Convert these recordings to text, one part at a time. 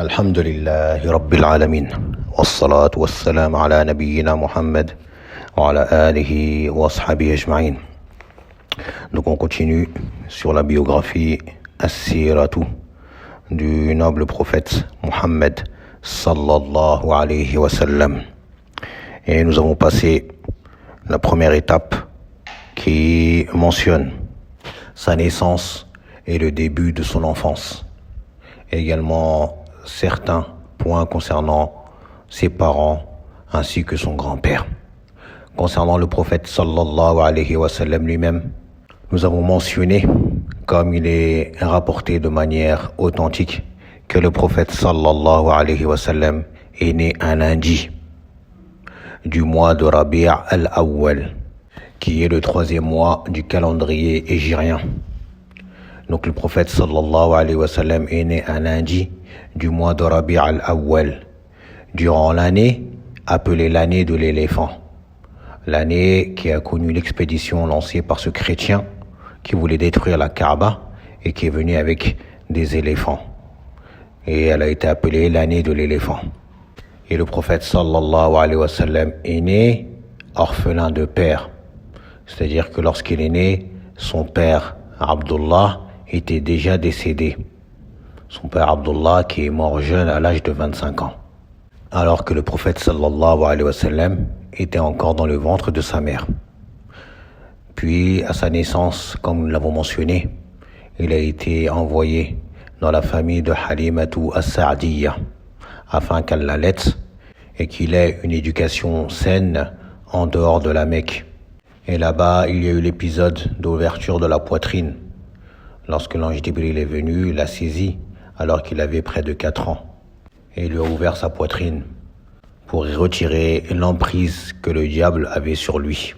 الحمد لله رب العالمين والصلاة والسلام على نبينا Muhammad وعلى آله وأصحابه أجمعين. Donc on continue sur la biographie As-Siratu du noble prophète Muhammad sallallahu alayhi wa sallam. Et nous avons passé la première étape qui mentionne sa naissance et le début de son enfance. Et également certains points concernant ses parents ainsi que son grand-père. Concernant le prophète sallallahu alayhi wa sallam lui-même, nous avons mentionné, comme il est rapporté de manière authentique, que le prophète sallallahu alayhi wa sallam est né un lundi du mois de Rabi' al-Awwal, qui est le 3e mois du calendrier hégirien. Donc le prophète sallallahu alayhi wa sallam est né un lundi du mois de Rabi' al-Awwal, durant l'année appelée l'année de l'éléphant. L'année qui a connu l'expédition lancée par ce chrétien qui voulait détruire la Kaaba et qui est venu avec des éléphants. Et elle a été appelée l'année de l'éléphant. Et le prophète sallallahu alayhi wa sallam est né orphelin de père. C'est-à-dire que lorsqu'il est né, son père Abdullah était déjà décédé. Son père Abdullah qui est mort jeune à l'âge de 25 ans. Alors que le prophète sallallahu alayhi wa sallam était encore dans le ventre de sa mère. Puis à sa naissance, comme nous l'avons mentionné, il a été envoyé dans la famille de Halimatu as-Sa'diyya afin qu'elle l'allaite et qu'il ait une éducation saine en dehors de la Mecque. Et là-bas, il y a eu l'épisode d'ouverture de la poitrine. Lorsque l'ange Jibril est venu, il l'a saisi alors qu'il avait près de 4 ans. Et il lui a ouvert sa poitrine pour y retirer l'emprise que le diable avait sur lui.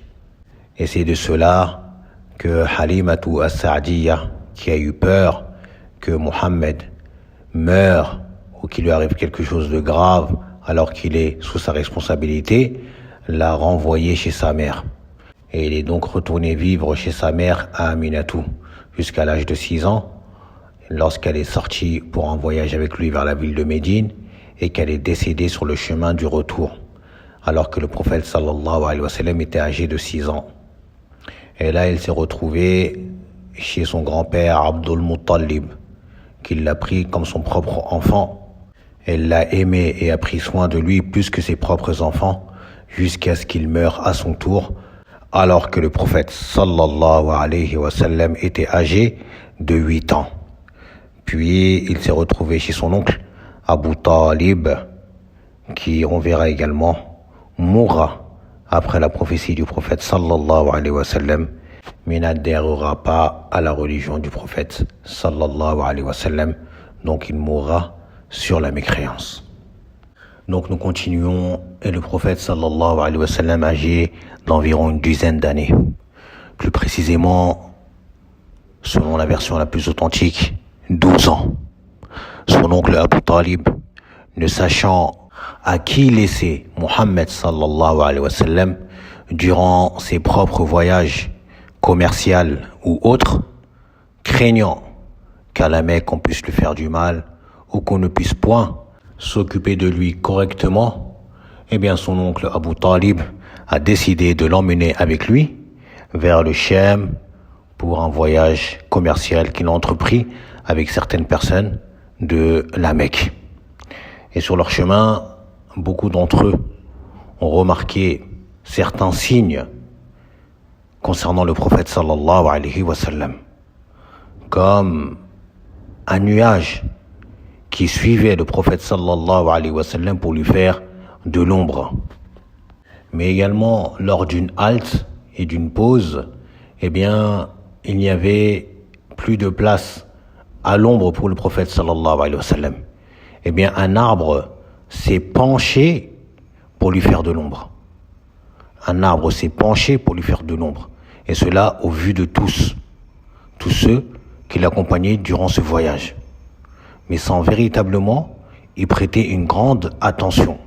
Et c'est de cela que Halimatu as-Sa'diyya, qui a eu peur que Mohammed meure ou qu'il lui arrive quelque chose de grave alors qu'il est sous sa responsabilité, l'a renvoyé chez sa mère. Et il est donc retourné vivre chez sa mère à Aminatou jusqu'à l'âge de 6 ans, lorsqu'elle est sortie pour un voyage avec lui vers la ville de Médine et qu'elle est décédée sur le chemin du retour, alors que le prophète sallallahu alayhi wa sallam était âgé de 6 ans. Et là, il s'est retrouvé chez son grand-père Abdul Muttalib, qui l'a pris comme son propre enfant. Elle l'a aimé et a pris soin de lui plus que ses propres enfants, jusqu'à ce qu'il meure à son tour, alors que le prophète sallallahu alayhi wa sallam était âgé de 8 ans. Puis il s'est retrouvé chez son oncle Abu Talib, qui, on verra également, mourra après la prophétie du prophète sallallahu alayhi wa sallam, mais n'adhérera pas à la religion du prophète sallallahu alayhi wa sallam, donc il mourra sur la mécréance. Donc nous continuons, et le prophète sallallahu alayhi wa sallam âgé d'environ une dizaine d'années. Plus précisément, selon la version la plus authentique, 12 ans. Son oncle Abu Talib, ne sachant à qui laisser Mohammed sallallahu alayhi wa sallam durant ses propres voyages commerciaux ou autres, craignant qu'à la Mecque on puisse lui faire du mal ou qu'on ne puisse point s'occuper de lui correctement, eh bien son oncle Abu Talib a décidé de l'emmener avec lui vers le Sham pour un voyage commercial qu'il a entrepris avec certaines personnes de la Mecque. Et sur leur chemin, beaucoup d'entre eux ont remarqué certains signes concernant le prophète sallallahu alayhi wa sallam, comme un nuage qui suivait le prophète sallallahu alayhi wa sallam pour lui faire de l'ombre. Mais également, lors d'une halte et d'une pause, eh bien, il n'y avait plus de place à l'ombre pour le prophète sallallahu alayhi wa sallam. Eh bien, un arbre s'est penché pour lui faire de l'ombre. Un arbre s'est penché pour lui faire de l'ombre. Et cela au vu de tous ceux qui l'accompagnaient durant ce voyage, mais sans véritablement y prêter une grande attention.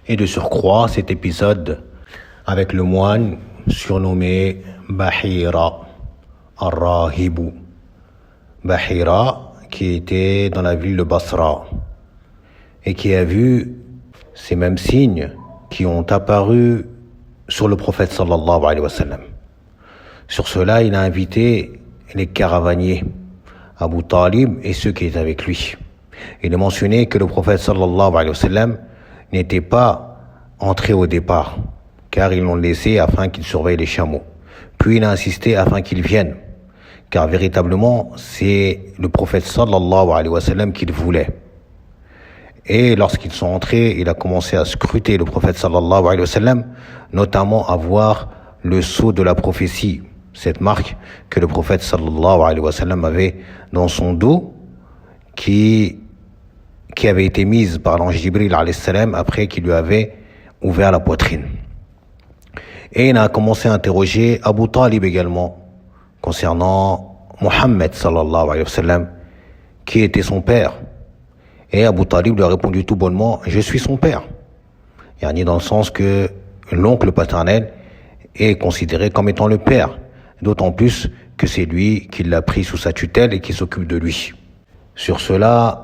Et de surcroît, cet épisode avec le moine surnommé Bahira al-Rahibu. Bahira, qui était dans la ville de Basra. et qui a vu ces mêmes signes qui ont apparu sur le prophète sallallahu alayhi wa sallam. Sur cela, il a invité les caravaniers, Abu Talib et ceux qui étaient avec lui. Il a mentionné que le prophète sallallahu alayhi wa sallam n'était pas entré au départ, car ils l'ont laissé afin qu'il surveille les chameaux. Puis il a insisté afin qu'il vienne, car véritablement, c'est le prophète sallallahu alayhi wa sallam qu'il voulait. Et lorsqu'ils sont entrés, il a commencé à scruter le prophète sallallahu alayhi wa sallam, notamment à voir le sceau de la prophétie, cette marque que le prophète sallallahu alayhi wa sallam avait dans son dos, qui avait été mise par l'ange Jibril alayhi salam après qu'il lui avait ouvert la poitrine. Et il a commencé à interroger Abu Talib également concernant Mohammed sallallahu alayhi wa sallam, qui était son père. Et Abu Talib lui a répondu tout bonnement, je suis son père. Yani dans le sens que l'oncle paternel est considéré comme étant le père, d'autant plus que c'est lui qui l'a pris sous sa tutelle et qui s'occupe de lui. Sur cela,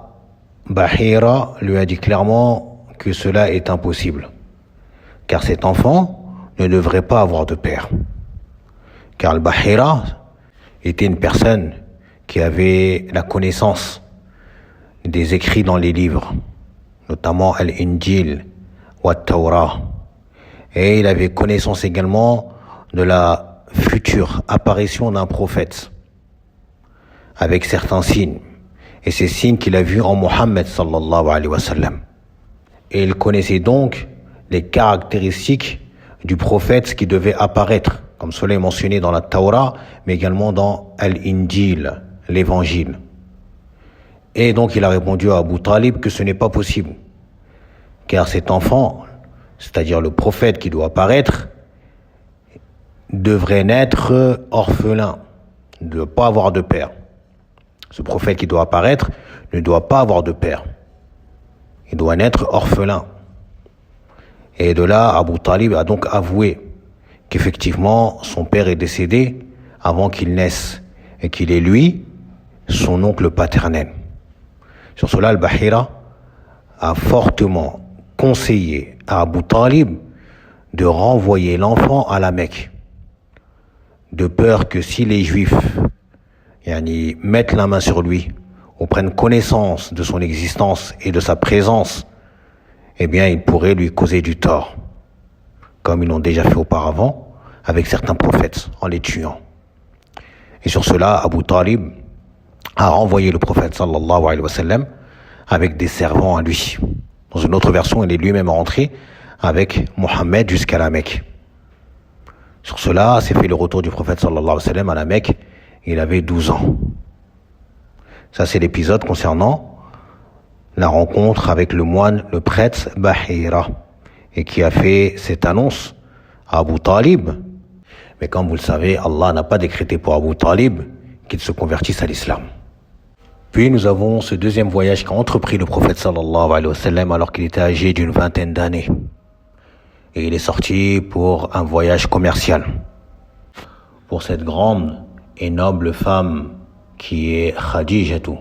Bahira lui a dit clairement que cela est impossible, car cet enfant ne devrait pas avoir de père. Car le Bahira était une personne qui avait la connaissance des écrits dans les livres, notamment Al-Injil ou At-Tawrah. Et il avait connaissance également de la future apparition d'un prophète, avec certains signes. Et ces signes qu'il a vus en Mohammed sallallahu alayhi wa sallam. Et il connaissait donc les caractéristiques du prophète qui devait apparaître, comme cela est mentionné dans la Torah, mais également dans Al-Injil, l'évangile. Et donc il a répondu à Abu Talib que ce n'est pas possible, car cet enfant, c'est-à-dire le prophète qui doit apparaître, devrait naître orphelin, ne doit pas avoir de père. Ce prophète qui doit apparaître ne doit pas avoir de père. Il doit naître orphelin. Et de là, Abu Talib a donc avoué qu'effectivement son père est décédé avant qu'il naisse et qu'il est lui, son oncle paternel. Sur cela, Al-Bahira a fortement conseillé à Abu Talib de renvoyer l'enfant à la Mecque, de peur que si les Juifs mettent la main sur lui ou prennent connaissance de son existence et de sa présence, eh bien, ils pourraient lui causer du tort, comme ils l'ont déjà fait auparavant avec certains prophètes, en les tuant. Et sur cela, Abu Talib a renvoyé le prophète sallallahu alayhi wa sallam avec des servants à lui. Dans une autre version, il est lui-même rentré avec Mohammed jusqu'à la Mecque. Sur cela, s'est fait le retour du prophète sallallahu alayhi wa sallam à la Mecque. Il avait 12 ans. Ça, c'est l'épisode concernant la rencontre avec le moine, le prêtre Bahira, et qui a fait cette annonce à Abu Talib. Mais comme vous le savez, Allah n'a pas décrété pour Abu Talib qu'il se convertisse à l'islam. Puis nous avons ce deuxième voyage qu'a entrepris le prophète sallallahu alayhi wa sallam alors qu'il était âgé d'une 20aine d'années. Et il est sorti pour un voyage commercial. Pour cette grande et noble femme qui est Khadijatu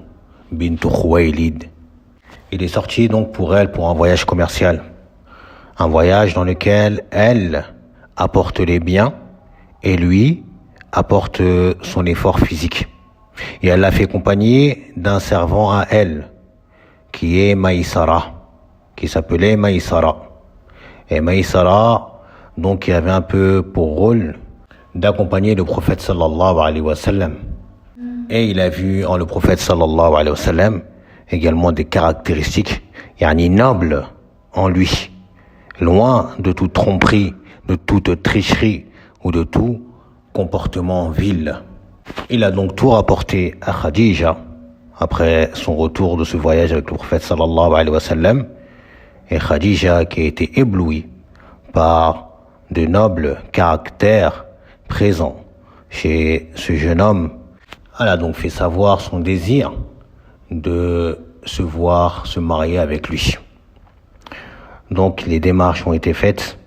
bint Khuwaylid. Il est sorti donc pour elle pour un voyage commercial. Un voyage dans lequel elle apporte les biens et lui apporte son effort physique. Et elle l'a fait accompagner d'un servant à elle, qui est Maïsara, qui s'appelait Maïsara. Et Maïsara, donc, qui avait un peu pour rôle d'accompagner le prophète sallallahu alayhi wa sallam. Et il a vu en le prophète sallallahu alayhi wa sallam également des caractéristiques nobles en lui, loin de toute tromperie, de toute tricherie ou de tout comportement vil. Il a donc tout rapporté à Khadija après son retour de ce voyage avec le prophète sallallahu alayhi wa sallam. Et Khadija, qui a été éblouie par de nobles caractères présents chez ce jeune homme, elle a donc fait savoir son désir de se marier avec lui. Donc les démarches ont été faites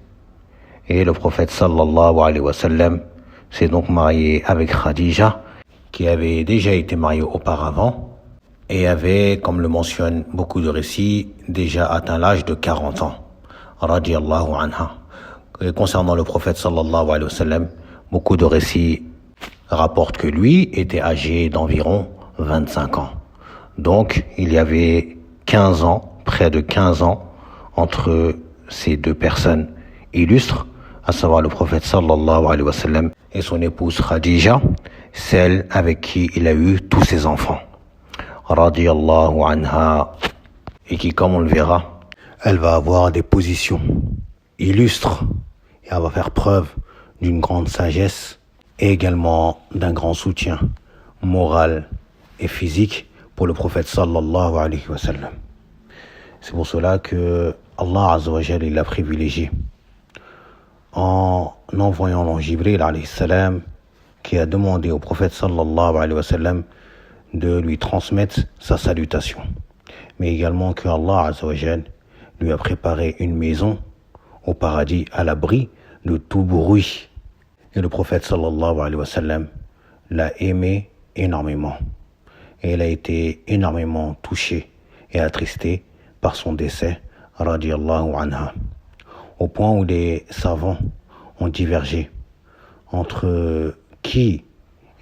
et le prophète sallallahu alayhi wa sallam s'est donc marié avec Khadija, qui avait déjà été mariée auparavant. et avait, comme le mentionnent beaucoup de récits, déjà atteint l'âge de 40 ans. Radiallahu anha. Et concernant le prophète sallallahu alayhi wa sallam, beaucoup de récits rapportent que lui était âgé d'environ 25 ans. Donc, il y avait 15 ans, près de 15 ans, entre ces deux personnes illustres, à savoir le prophète sallallahu alayhi wa sallam et son épouse Khadija, celle avec qui il a eu tous ses enfants. Radiallahu anha, et qui, comme on le verra, elle va avoir des positions illustres et elle va faire preuve d'une grande sagesse et également d'un grand soutien moral et physique pour le prophète sallallahu alayhi wa sallam. C'est pour cela que Allah Azza wa Jalla l'a privilégié en envoyant l'ange Jibril alayhi salam qui a demandé au prophète sallallahu alayhi wa sallam de lui transmettre sa salutation. Mais également que Allah Azza wa Jalla lui a préparé une maison au paradis à l'abri de tout bruit. Et le prophète sallallahu alayhi wa sallam l'a aimé énormément. Et il a été énormément touché et attristé par son décès, radiallahu anha. Au point où les savants ont divergé entre qui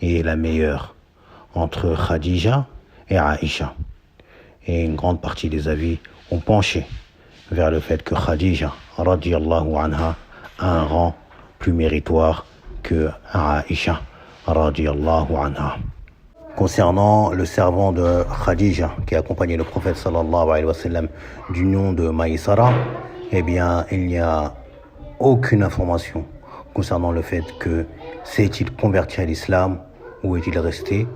est la meilleure, entre Khadija et Aïcha. Et une grande partie des avis ont penché vers le fait que Khadija, radiallahu anha, a un rang plus méritoire que Aïcha, radiallahu anha. Concernant le servant de Khadija qui accompagnait le prophète sallallahu alayhi wa sallam du nom de Maïsara, eh bien, il n'y a aucune information concernant le fait que s'est-il converti à l'islam ou est-il resté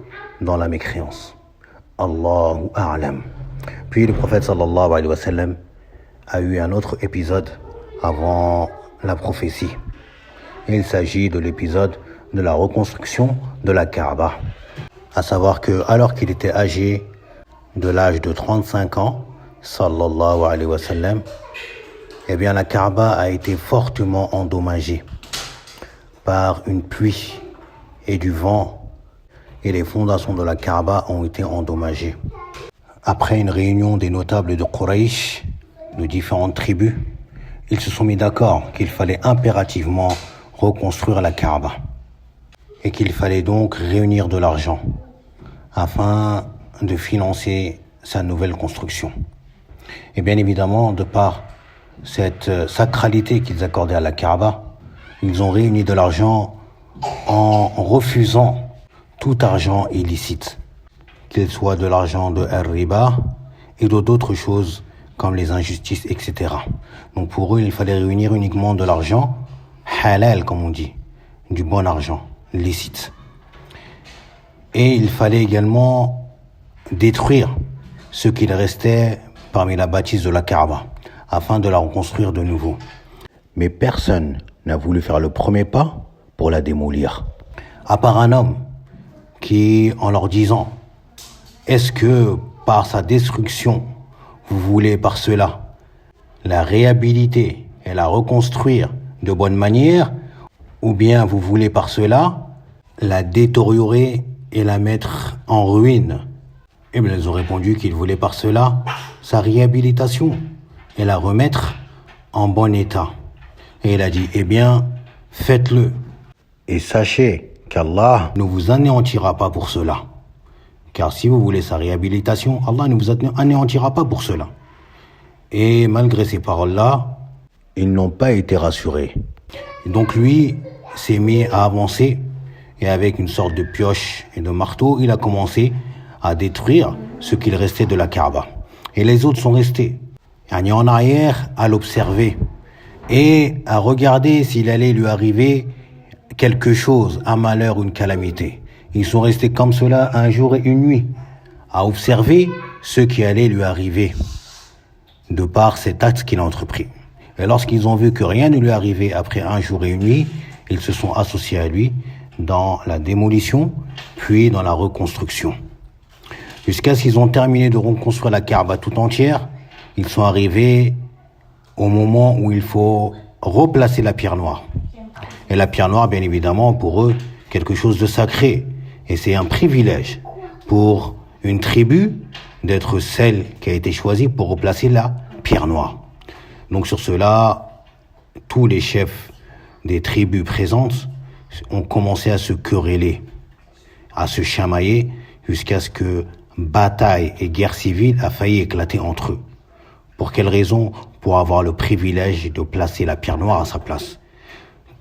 dans la mécréance. Allahu a'lam. Puis le prophète sallallahu alayhi wa sallam a eu un autre épisode avant la prophétie. Il s'agit de l'épisode de la reconstruction de la Kaaba. À savoir que alors qu'il était âgé de l'âge de 35 ans, sallallahu alayhi wa sallam, eh bien la Kaaba a été fortement endommagée par une pluie et du vent, et les fondations de la Kaaba ont été endommagées. Après une réunion des notables de Quraysh, de différentes tribus, ils se sont mis d'accord qu'il fallait impérativement reconstruire la Kaaba et qu'il fallait donc réunir de l'argent afin de financer sa nouvelle construction. Et bien évidemment, de par cette sacralité qu'ils accordaient à la Kaaba, ils ont réuni de l'argent en refusant tout argent illicite, qu'il soit de l'argent de Ar-Riba et d'autres choses comme les injustices, etc. Donc pour eux, il fallait réunir uniquement de l'argent halal, comme on dit, du bon argent, licite. Et il fallait également détruire ce qu'il restait parmi la bâtisse de la Kaaba, afin de la reconstruire de nouveau. Mais personne n'a voulu faire le premier pas pour la démolir, à part un homme qui, en leur disant « Est-ce que par sa destruction, vous voulez par cela la réhabiliter et la reconstruire de bonne manière, ou bien vous voulez par cela la détériorer et la mettre en ruine ?» Et bien ils ont répondu qu'ils voulaient par cela sa réhabilitation et la remettre en bon état. Et il a dit, eh bien, faites-le. Et sachez qu'Allah ne vous anéantira pas pour cela. Car si vous voulez sa réhabilitation, Allah ne vous anéantira pas pour cela. Et malgré ces paroles-là, ils n'ont pas été rassurés. Et donc lui s'est mis à avancer et avec une sorte de pioche et de marteau, il a commencé à détruire ce qu'il restait de la Kaaba. Et les autres sont restés en arrière à l'observer et à regarder s'il allait lui arriver quelque chose, un malheur ou une calamité. Ils sont restés comme cela un jour et une nuit, à observer ce qui allait lui arriver de par cet acte qu'il a entrepris. Et lorsqu'ils ont vu que rien ne lui arrivait après un jour et une nuit, ils se sont associés à lui dans la démolition, puis dans la reconstruction. Jusqu'à ce qu'ils ont terminé de reconstruire la Kaaba tout entière, ils sont arrivés au moment où il faut replacer la pierre noire. Et la pierre noire, bien évidemment, pour eux, quelque chose de sacré. Et c'est un privilège pour une tribu d'être celle qui a été choisie pour replacer la pierre noire. Donc sur cela, tous les chefs des tribus présentes ont commencé à se quereller, à se chamailler, jusqu'à ce que bataille et guerre civile a failli éclater entre eux. Pour quelle raison? Pour avoir le privilège de placer la pierre noire à sa place.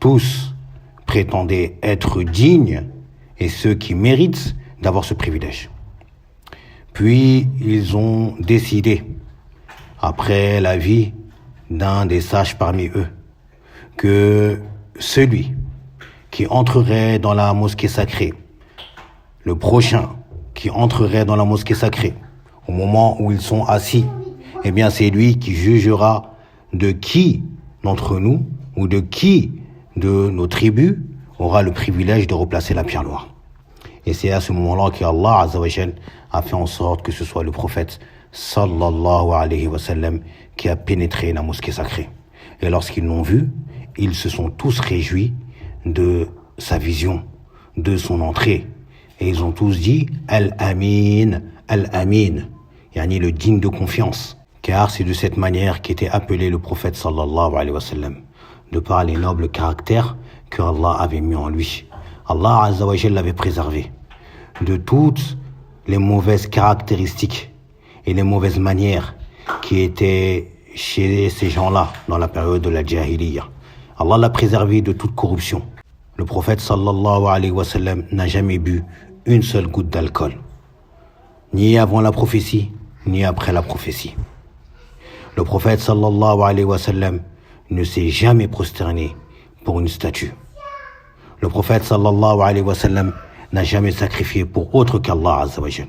Tous prétendaient être dignes et ceux qui méritent d'avoir ce privilège. Puis ils ont décidé, après l'avis d'un des sages parmi eux, que celui qui entrerait dans la mosquée sacrée, le prochain qui entrerait dans la mosquée sacrée, au moment où ils sont assis, eh bien c'est lui qui jugera de qui d'entre nous ou de qui de nos tribus aura le privilège de replacer la pierre noire. Et c'est à ce moment-là qu'Allah Azza wa Jal a fait en sorte que ce soit le prophète sallallahu alayhi wa sallam qui a pénétré la mosquée sacrée. Et lorsqu'ils l'ont vu, ils se sont tous réjouis de sa vision, de son entrée. Et ils ont tous dit Al-Amin, Al-Amin, yani le digne de confiance. Car c'est de cette manière qu'était appelé le prophète sallallahu alayhi wa sallam, de par les nobles caractères que Allah avait mis en lui. Allah Azza wa Jal l'avait préservé de toutes les mauvaises caractéristiques et les mauvaises manières qui étaient chez ces gens-là dans la période de la Jahiliya. Allah l'a préservé de toute corruption. Le prophète sallallahu alayhi wa sallam n'a jamais bu une seule goutte d'alcool, ni avant la prophétie, ni après la prophétie. Le prophète sallallahu alayhi wa sallam ne s'est jamais prosterné pour une statue. Le prophète sallallahu alayhi wa sallam n'a jamais sacrifié pour autre qu'Allah Azza wa Jal.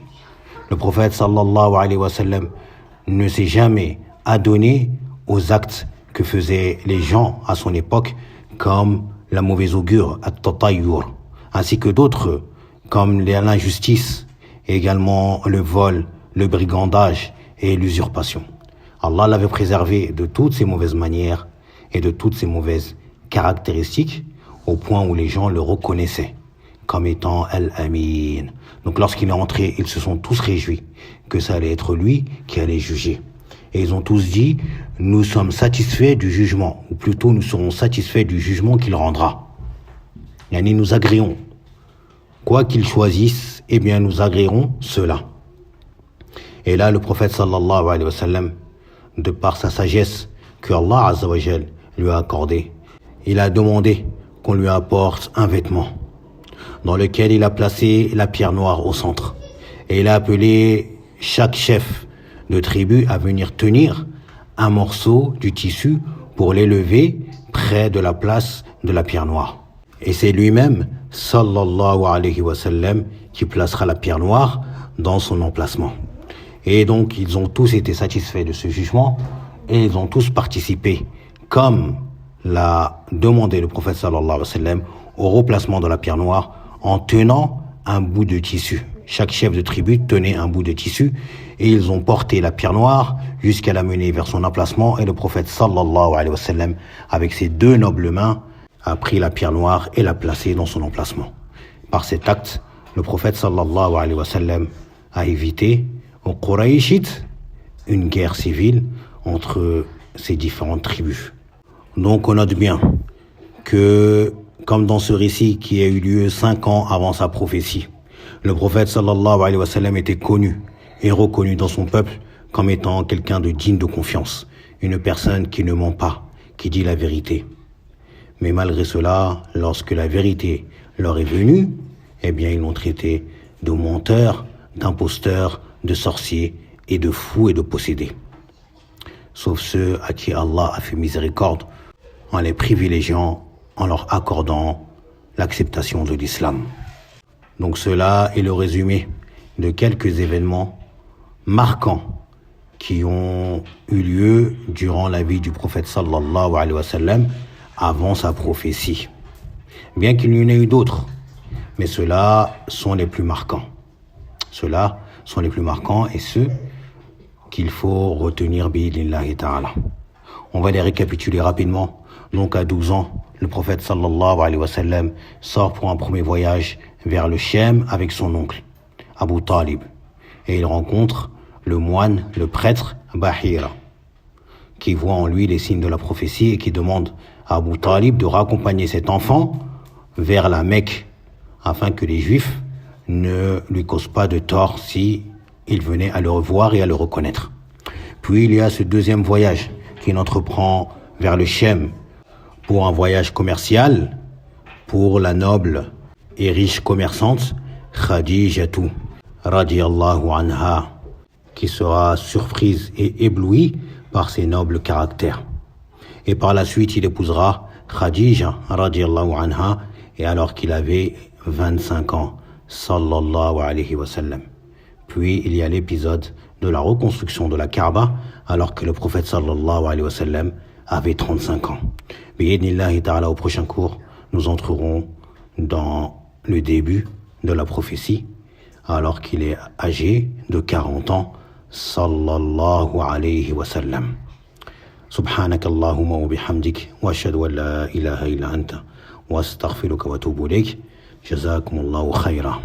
Le prophète sallallahu alayhi wa sallam ne s'est jamais adonné aux actes que faisaient les gens à son époque, comme la mauvaise augure, at-tatayyur, ainsi que d'autres, comme l'injustice, et également le vol, le brigandage et l'usurpation. Allah l'avait préservé de toutes ces mauvaises manières et de toutes ces mauvaises caractéristiques, au point où les gens le reconnaissaient comme étant Al-Amin. Donc lorsqu'il est entré, ils se sont tous réjouis que ça allait être lui qui allait juger. Et ils ont tous dit, nous sommes satisfaits du jugement, ou plutôt nous serons satisfaits du jugement qu'il rendra. Yani nous agréons. Quoi qu'il choisisse, eh bien nous agréerons cela. Et là, le prophète sallallahu alayhi wa sallam, de par sa sagesse que Allah Azza wa Jal lui a accordée, il a demandé qu'on lui apporte un vêtement dans lequel il a placé la pierre noire au centre. Et il a appelé chaque chef de tribu à venir tenir un morceau du tissu pour l'élever près de la place de la pierre noire. Et c'est lui-même, sallallahu alayhi wa sallam, qui placera la pierre noire dans son emplacement. Et donc, ils ont tous été satisfaits de ce jugement et ils ont tous participé, comme l'a demandé le prophète sallallahu alayhi wa sallam, au replacement de la pierre noire en tenant un bout de tissu. Chaque chef de tribu tenait un bout de tissu et ils ont porté la pierre noire jusqu'à la mener vers son emplacement et le prophète sallallahu alayhi wa sallam, avec ses deux nobles mains, a pris la pierre noire et l'a placée dans son emplacement. Par cet acte, le prophète sallallahu alayhi wa sallam a évité aux Qurayshites une guerre civile entre ces différentes tribus. Donc on note bien que, comme dans ce récit qui a eu lieu 5 ans avant sa prophétie, le prophète sallallahu alayhi wa sallam était connu et reconnu dans son peuple comme étant quelqu'un de digne de confiance, une personne qui ne ment pas, qui dit la vérité. Mais malgré cela, lorsque la vérité leur est venue, eh bien ils l'ont traité de menteurs, d'imposteurs, de sorciers et de fous et de possédés. Sauf ceux à qui Allah a fait miséricorde en les privilégiant, en leur accordant l'acceptation de l'islam. Donc cela est le résumé de quelques événements marquants qui ont eu lieu durant la vie du prophète sallallahu alayhi wa sallam avant sa prophétie. Bien qu'il y en ait eu d'autres, mais ceux-là sont les plus marquants. Ceux-là sont les plus marquants et ceux qu'il faut retenir bi'idhnillahi ta'ala. On va les récapituler rapidement. Donc à 12 ans, le prophète sallallahu alayhi wa sallam sort pour un premier voyage vers le Chem avec son oncle, Abu Talib. Et il rencontre le moine, le prêtre Bahira, qui voit en lui les signes de la prophétie et qui demande à Abu Talib de raccompagner cet enfant vers la Mecque afin que les Juifs ne lui causent pas de tort si il venait à le revoir et à le reconnaître. Puis il y a ce deuxième voyage qu'il entreprend vers le Chem pour un voyage commercial pour la noble et riche commerçante Khadijatu radiyallahu anha, qui sera surprise et éblouie par ses nobles caractères. Et par la suite, il épousera Khadija radiyallahu anha, et alors qu'il avait 25 ans, sallallahu alayhi wa sallam. Puis il y a l'épisode de la reconstruction de la Kaaba, alors que le prophète sallallahu alayhi wa sallam avait 35 ans. Bi'idnillahi ta'ala, au prochain cours, nous entrerons dans le début de la prophétie, alors qu'il est âgé de 40 ans, sallallahu alayhi wa sallam. سبحانك اللهم وبحمدك واشهد ان لا اله الا انت واستغفرك واتوب اليك جزاكم الله خيرا.